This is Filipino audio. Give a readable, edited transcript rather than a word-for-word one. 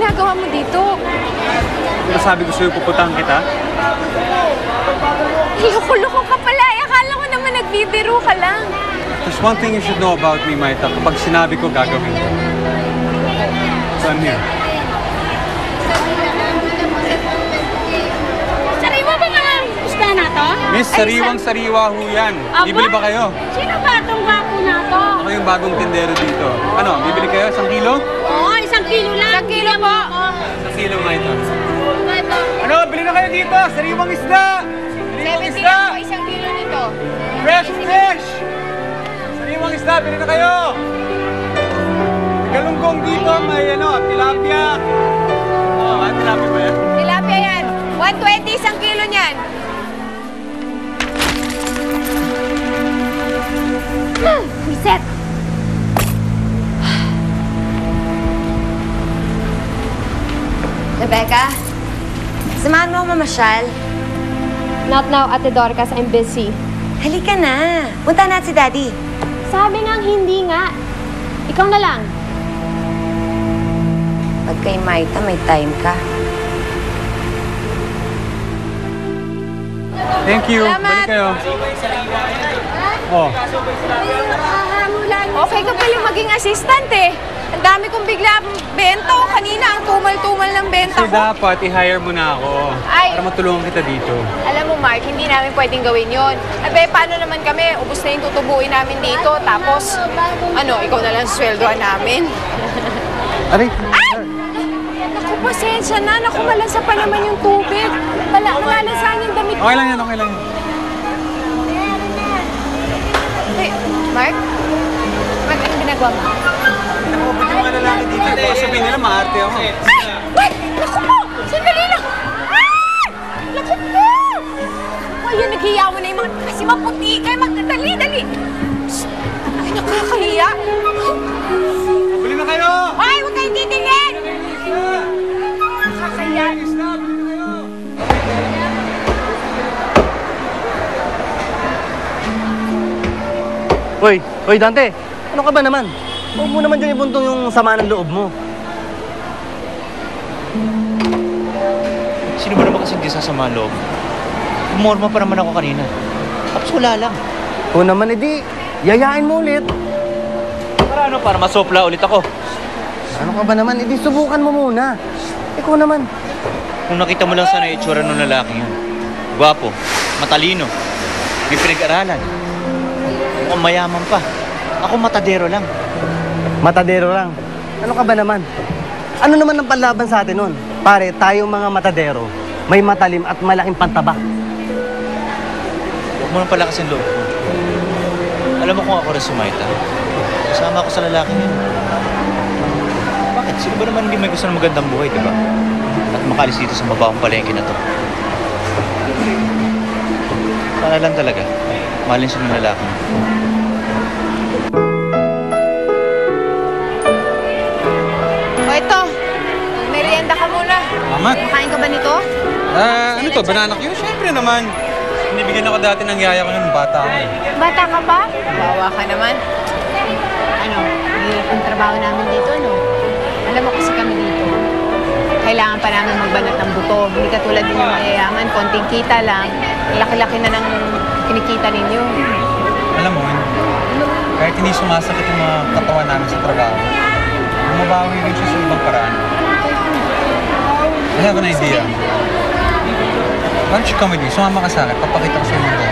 ginagawa mo dito? Diba sabi ko sa'yo, pupuntahan kita? Loko-loko ka pala. Akala ko naman nagbibiro ka lang. There's one thing you should know about me, Maita. Kapag sinabi ko, gagawin ko. So I'm here. Sariwa ba nga isda na to? Miss, sariwang-sariwa ho yan. Bibili ba kayo? Sino ba itong gwapo na to? Ako yung bagong tindero dito. Ano, bibili kayo? 1 kilo? Oo, 1 kilo lang. 1 kilo po. 1 kilo, Maita. Ano, bili na kayo dito! Sariwang isda! Sariwang 70 isda! lang po 1 kilo nito. Fresh fish! Sariwang isda, bili na kayo! Galunggong dito, may tilapia. Tilapia ba yan? Tilapia yan. 120 1 kilo niyan. Reset. Rebecca, samahan mo ako mamasyal. Not now, Ate Dorcas. I'm busy. Halika na. Punta natin si Daddy. Sabi nga hindi nga. Ikaw na lang. Pag kay Maita, may time ka. Thank you. Salamat. Balik kayo. Oh. Okay ka pala maging assistant eh. Ang dami kong bigla benta ko kanina. Ang tumal-tumal ng benta Kasi ko. dapat i-hire mo na ako. Ay. Para matulungan kita dito. Alam mo, Mark, hindi namin pwedeng gawin yon. Abe, paano naman kami? Ubus na yung tutubuin namin dito. Tapos, ikaw na lang sweldoan namin. Aray! Ay! Naku, pasensya na. Naku, malasa pa naman yung tubig. Malalasahan yung damit ko. Okay lang yan, okay lang yan. Hey, Mark? Mark, anong ginagawa mo? Nakabot yung mga lalaki dito. Baka sabihin nila, maarte ako. Ay! Wait! Naku po! Sandali lang! Ay! Naku po! Ayun, naghiyawan na yung mga... Kasi maputi kayo. Magdali, dali! Shh! Ay, nakakahiya! Bili na kayo! Ay, huwag kayong titingin! Nakakahiya! Hoy Dante, ano ka ba naman? Huwag mo naman dyan ibuntong yung sama ng loob mo. Sino ba naman kasi hindi sasama ang loob? Umorma pa naman ako kanina. Tapos wala lang. Kung naman edi, yayain mo ulit. Para ano? Para masopla ulit ako. Ano ka ba naman? Edi subukan mo muna. Ikaw naman. Kung nakita mo lang sana yung itsura ng lalaki yun. Gwapo, matalino, may pinag-aralan. Mukhang mayaman pa. Ako matadero lang. Matadero lang. Ano ka ba naman? Ano naman ang panlaban sa atin nun? Pare, tayong mga matadero, may matalim at malaking pantabak. Huwag mo lang pala kasing loob ko. Alam mo kung ako rin sumaita. Kasama ako sa lalaki yun. Bakit? Sino ba naman hindi may gusto ng magandang buhay, di ba? At makalis dito sa mabawang palengke na to. Para lang talaga. Mahalin siya ng lalaki. O ito, merienda ka muna. Mamat. Makain ka ba nito? Ano to? Banana Q? Siyempre naman. Binibigyan ako dati ng yaya ko ng bata ako. Bata ka pa? Bawa ka naman. Mahirap ang trabaho namin dito, no? Alam mo kasi kami dito, kailangan pa namin magbanat ng buto. Hindi katulad din yung mayayaman, konting kita lang. Laki-laki na ng kinikita ninyo. Alam mo, kahit hindi sumasakit yung mga katawan namin sa trabaho, mabawi rin siya sa ibang paraan. I have an idea. Why don't you come with me? Sumama ka sa akin. Papakita ko sa iyo